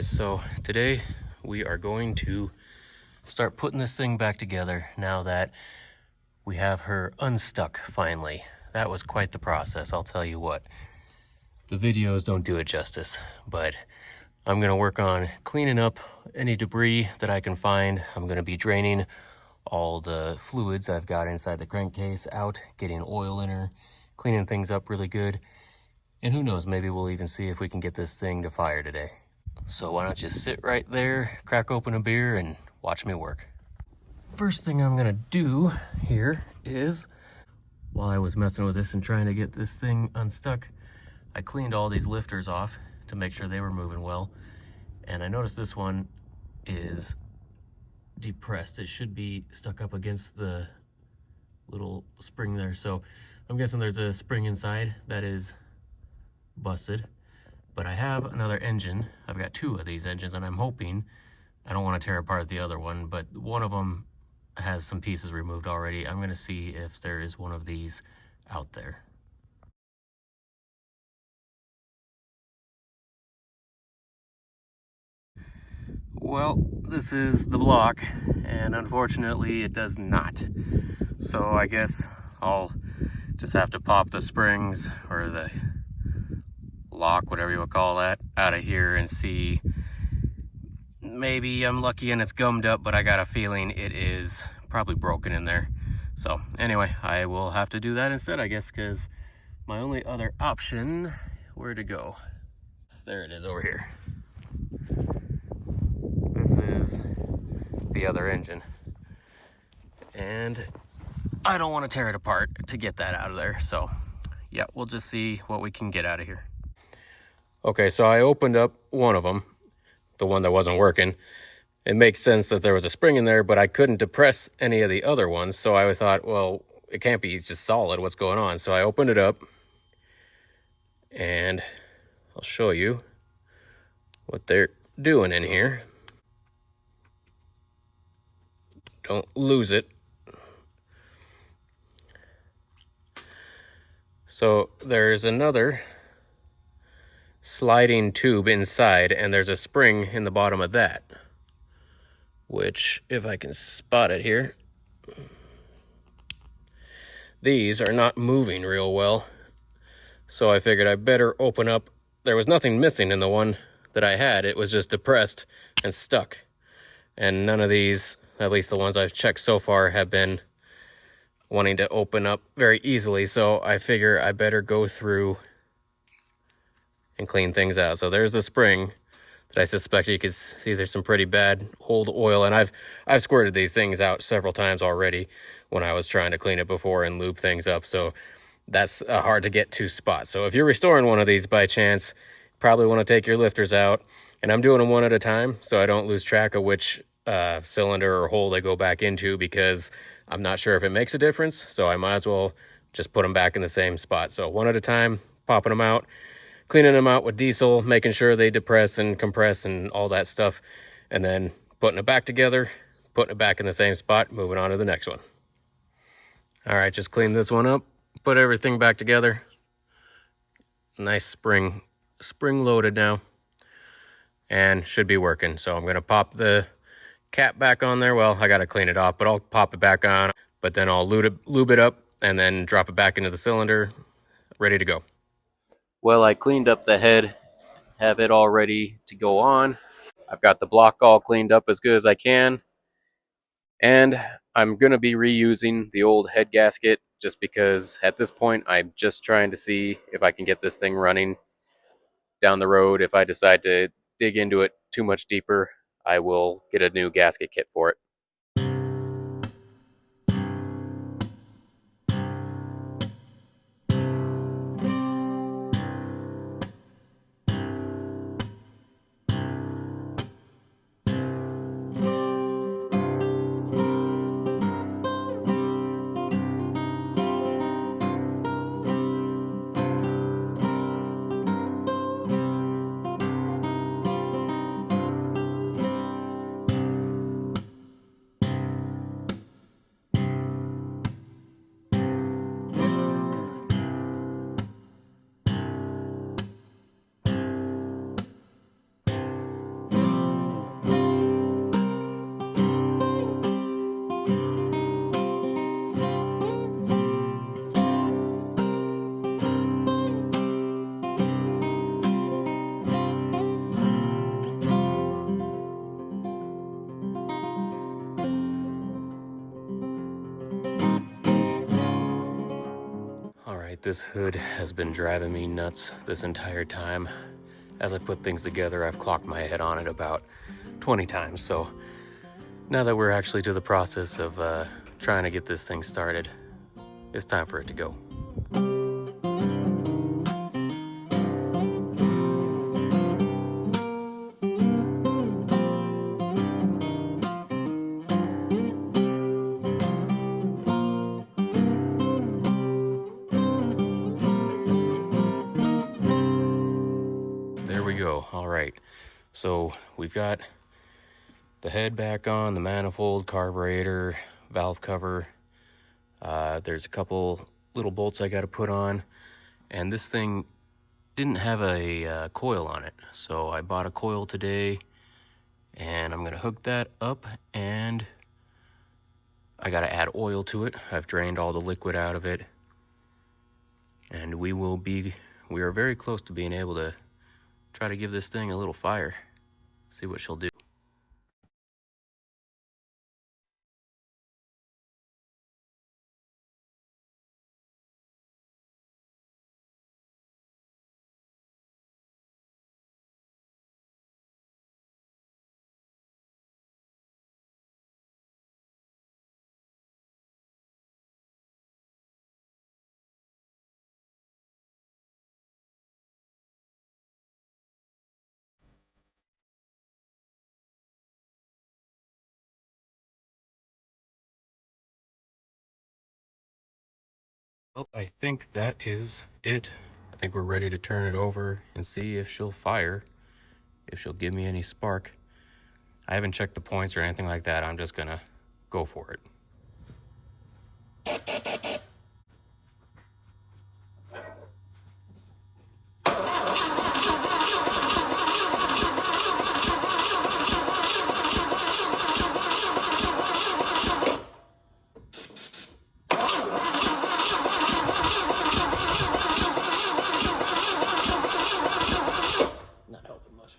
guys, so today we are going to start putting this thing back together now that we have her unstuck finally. That was quite the process, I'll tell you what. The videos don't do it justice, but I'm gonna work on cleaning up any debris that I can find. I'm gonna be draining all the fluids I've got inside the crankcase out, getting oil in her, cleaning things up really good. And who knows, maybe we'll even see if we can get this thing to fire today. So why not just sit right there, crack open a beer, and watch me work. First thing I'm gonna do here is, while I was messing with this and trying to get this thing unstuck, I cleaned all these lifters off to make sure they were moving well. And I noticed this one is depressed. It should be stuck up against the little spring there. So I'm guessing there's a spring inside that is busted. But I have another engine. I've got two of these engines, and I'm hoping, I don't want to tear apart the other one, but one of them has some pieces removed already. I'm going to see if there is one of these out there. Well, this is the block, and unfortunately it does not. So I guess I'll just have to pop the springs, or the lock, whatever you would call that, out of here and see. Maybe I'm lucky and it's gummed up, but I got a feeling it is probably broken in there. So anyway, I will have to do that instead, I guess, because my only other option, where to go? There it is over here. This is the other engine, and I don't want to tear it apart to get that out of there. So yeah, we'll just see what we can get out of here. Okay, so I opened up one of them, the one that wasn't working. It makes sense that there was a spring in there, but I couldn't depress any of the other ones. So I thought, well, it can't be just solid. What's going on? So I opened it up, and I'll show you what they're doing in here. Don't lose it. So there's another sliding tube inside, and there's a spring in the bottom of that, which, if I can spot it here, these are not moving real well. So I figured I better open up. There was nothing missing in the one that I had. It was just depressed and stuck. And none of these, at least the ones I've checked so far, have been wanting to open up very easily. So I figure I better go through and clean things out. So there's the spring that I suspect you can see there's some pretty bad old oil, and I've squirted these things out several times already when I was trying to clean it before and lube things up. So that's a hard to get to spot. So if you're restoring one of these by chance, probably want to take your lifters out, and I'm doing them one at a time so I don't lose track of which cylinder or hole they go back into, because I'm not sure if it makes a difference. So I might as well just put them back in the same spot. So one at a time, popping them out, cleaning them out with diesel, making sure they depress and compress and all that stuff, and then putting it back together, putting it back in the same spot, moving on to the next one. All right, just clean this one up, put everything back together. Nice spring loaded now, and should be working. So I'm gonna pop the cap back on there. Well, I gotta clean it off, but I'll pop it back on, but then I'll lube it up and then drop it back into the cylinder, ready to go. Well, I cleaned up the head, have it all ready to go on. I've got the block all cleaned up as good as I can. And I'm going to be reusing the old head gasket, just because at this point I'm just trying to see if I can get this thing running down the road. If I decide to dig into it too much deeper, I will get a new gasket kit for it. like this hood has been driving me nuts this entire time. As I put things together, I've clocked my head on it about 20 times. So now that we're actually to the process of trying to get this thing started, it's time for it to go. There we go. All right. So we've got the head back on, the manifold, carburetor, valve cover. There's a couple little bolts I got to put on, and this thing didn't have a coil on it. So I bought a coil today, and I'm going to hook that up, and I got to add oil to it. I've drained all the liquid out of it, and we are very close to being able to try to give this thing a little fire, see what she'll do. Well, I think that is it. I think we're ready to turn it over and see if she'll fire, if she'll give me any spark. I haven't checked the points or anything like that. I'm just gonna go for it. Not helping much.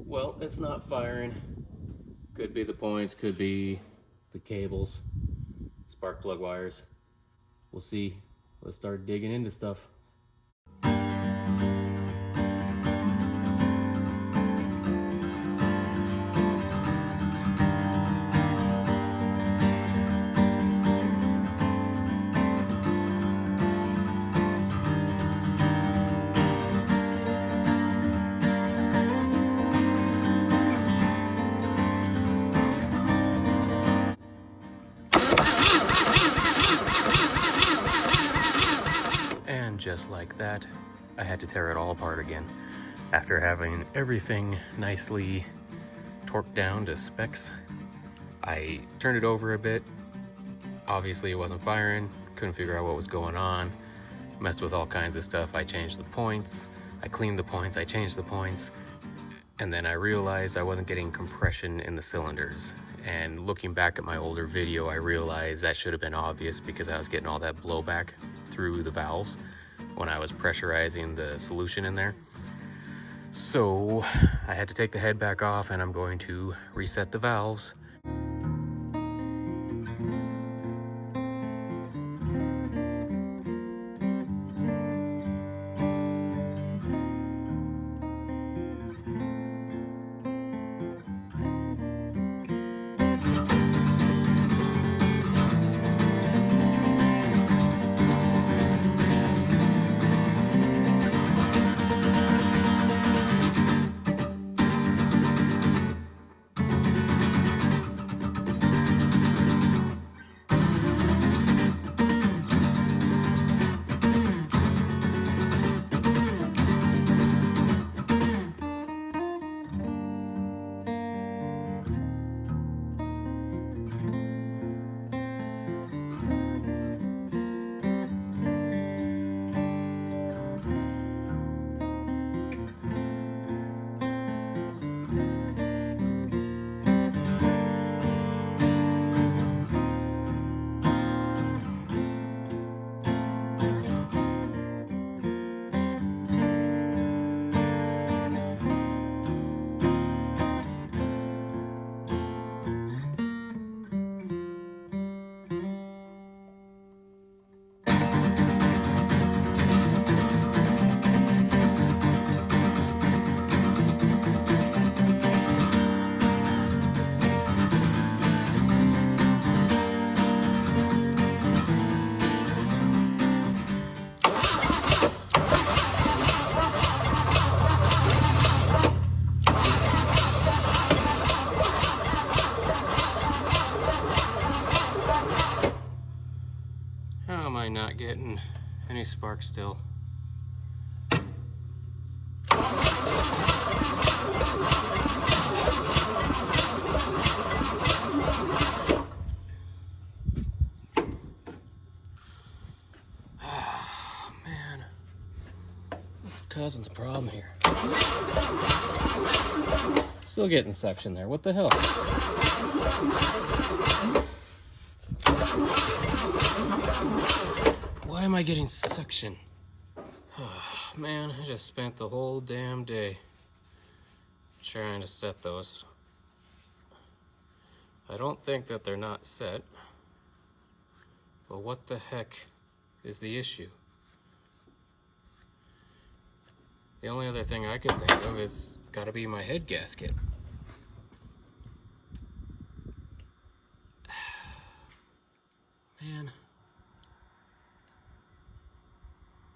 Well, it's not firing. Could be the points, could be the cables, spark plug wires. We'll see. Let's start digging into stuff. And just like that, I had to tear it all apart again. After having everything nicely torqued down to specs, I turned it over a bit. Obviously it wasn't firing, couldn't figure out what was going on, messed with all kinds of stuff. I changed the points, I cleaned the points, I changed the points, and then I realized I wasn't getting compression in the cylinders. And looking back at my older video, I realized that should have been obvious because I was getting all that blowback through the valves when I was pressurizing the solution in there. So I had to take the head back off, and I'm going to reset the valves. spark still. Oh, man. What's causing the problem here? Still getting suction there. What the hell? Why am I getting suction? Oh, man, I just spent the whole damn day trying to set those. I don't think that they're not set. But what the heck is the issue? The only other thing I could think of is gotta be my head gasket. Man.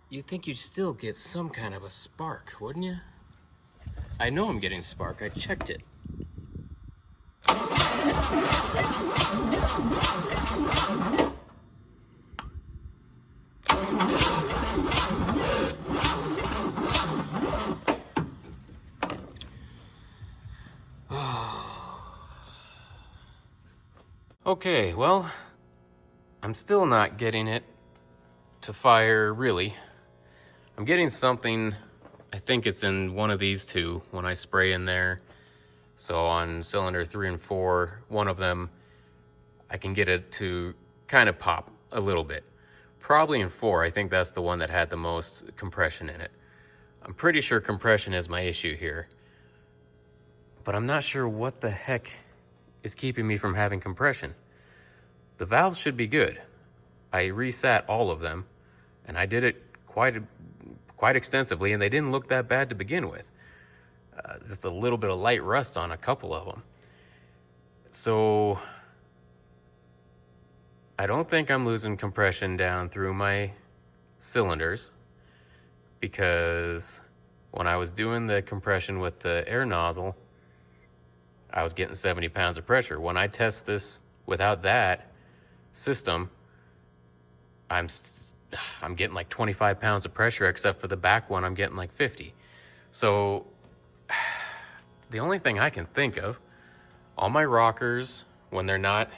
You'd think you'd still get some kind of a spark, wouldn't you? I know I'm getting spark, I checked it. Okay, well, I'm still not getting it to fire, really. I'm getting something, I think it's in one of these two when I spray in there. So on cylinder 3 and 4, one of them, I can get it to kind of pop a little bit. Probably in 4, I think that's the one that had the most compression in it. I'm pretty sure compression is my issue here. But I'm not sure what the heck is keeping me from having compression. The valves should be good. I resat all of them, and I did it quite extensively, and they didn't look that bad to begin with. Just a little bit of light rust on a couple of them. So I don't think I'm losing compression down through my cylinders, because when I was doing the compression with the air nozzle, I was getting 70 pounds of pressure. When I test this without that system, I'm getting like 25 pounds of pressure, except for the back one, I'm getting like 50. So the only thing I can think of, all my rockers, when they're not,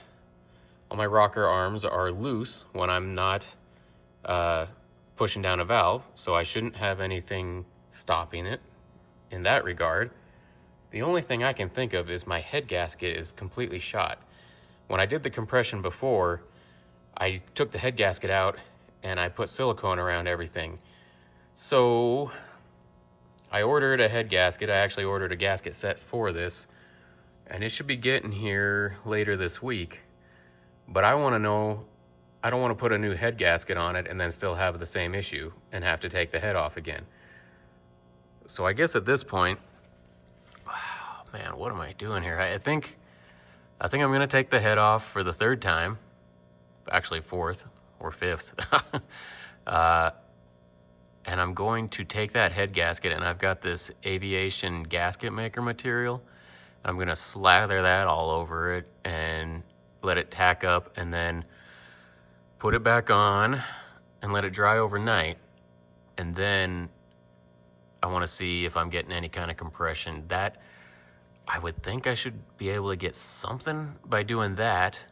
all my rocker arms are loose when I'm not pushing down a valve, so I shouldn't have anything stopping it in that regard. The only thing I can think of is my head gasket is completely shot. When I did the compression before, I took the head gasket out and I put silicone around everything. So I ordered a head gasket. I actually ordered a gasket set for this, and it should be getting here later this week. But I want to know, I don't want to put a new head gasket on it and then still have the same issue and have to take the head off again. So I guess at this point, man, what am I doing here? I think I'm going to take the head off for the 3rd time. Actually 4th or 5th. And I'm going to take that head gasket, and I've got this aviation gasket maker material. I'm going to slather that all over it and let it tack up, and then put it back on and let it dry overnight. And then I want to see if I'm getting any kind of compression. That, I would think I should be able to get something by doing that.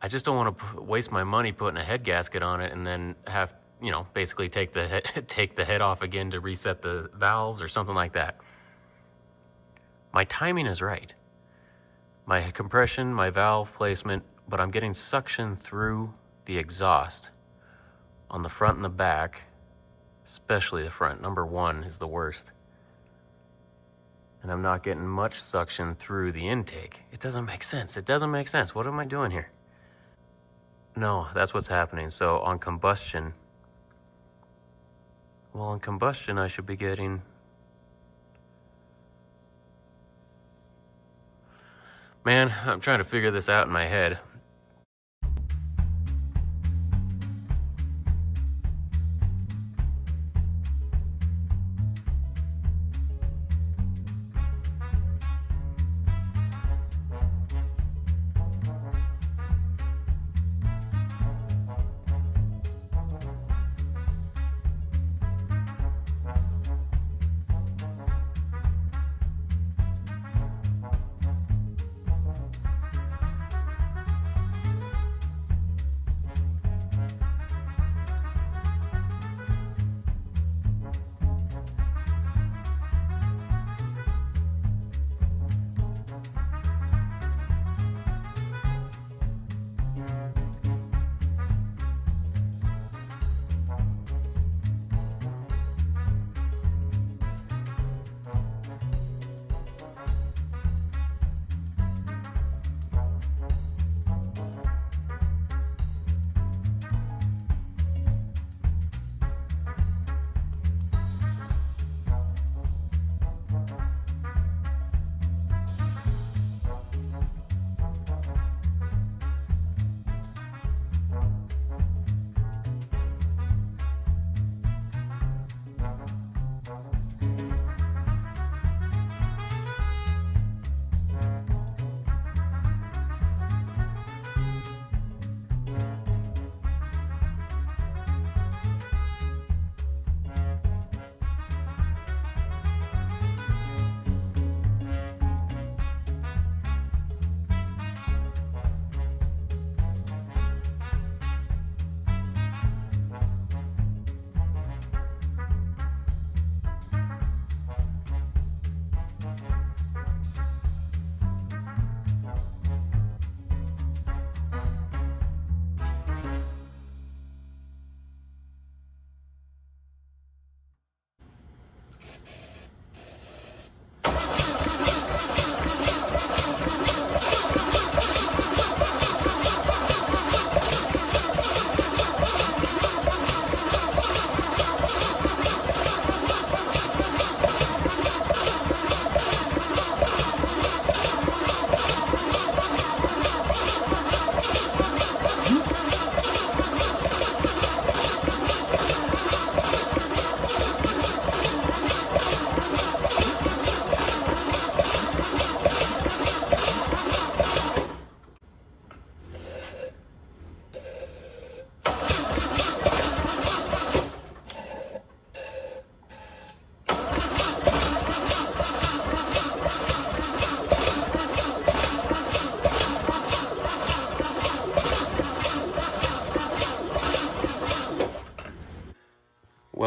I just don't want to waste my money putting a head gasket on it and then have, you know, basically take the head off again to reset the valves or something like that. My timing is right. My compression, my valve placement, but I'm getting suction through the exhaust on the front and the back, especially the front. Number 1 is the worst. And I'm not getting much suction through the intake. It doesn't make sense. It doesn't make sense. What am I doing here? No, that's what's happening. So on combustion, well, on combustion, I should be getting, man, I'm trying to figure this out in my head.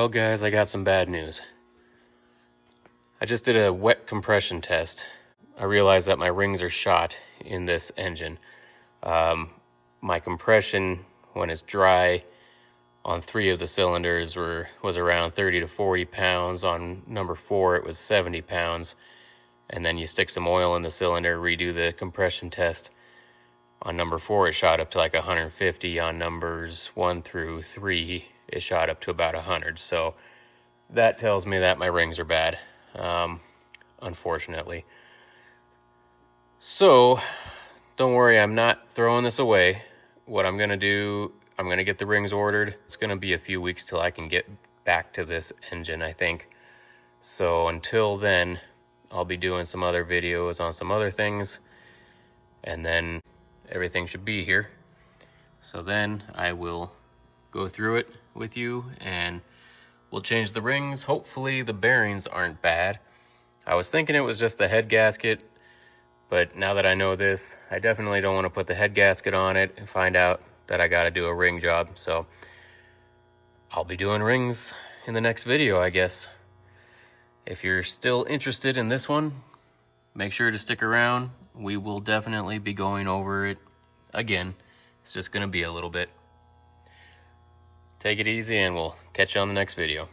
Well guys, I got some bad news. I just did a wet compression test. I realized that my rings are shot in this engine. My compression, when it's dry, on 3 of the cylinders was around 30 to 40 pounds. On number 4, it was 70 pounds. And then you stick some oil in the cylinder, redo the compression test. On number 4, it shot up to like 150. On numbers 1 through 3, it shot up to about 100. So that tells me that my rings are bad, unfortunately. So don't worry, I'm not throwing this away. What I'm gonna do, I'm gonna get the rings ordered. It's gonna be a few weeks till I can get back to this engine, I think. So until then, I'll be doing some other videos on some other things, and then everything should be here. So then I will go through it with you and we'll change the rings. Hopefully the bearings aren't bad. I was thinking it was just the head gasket, but now that I know this, I definitely don't want to put the head gasket on it and find out that I got to do a ring job. So I'll be doing rings in the next video, I guess. If you're still interested in this one, make sure to stick around. We will definitely be going over it again. It's just going to be a little bit. Take it easy and we'll catch you on the next video.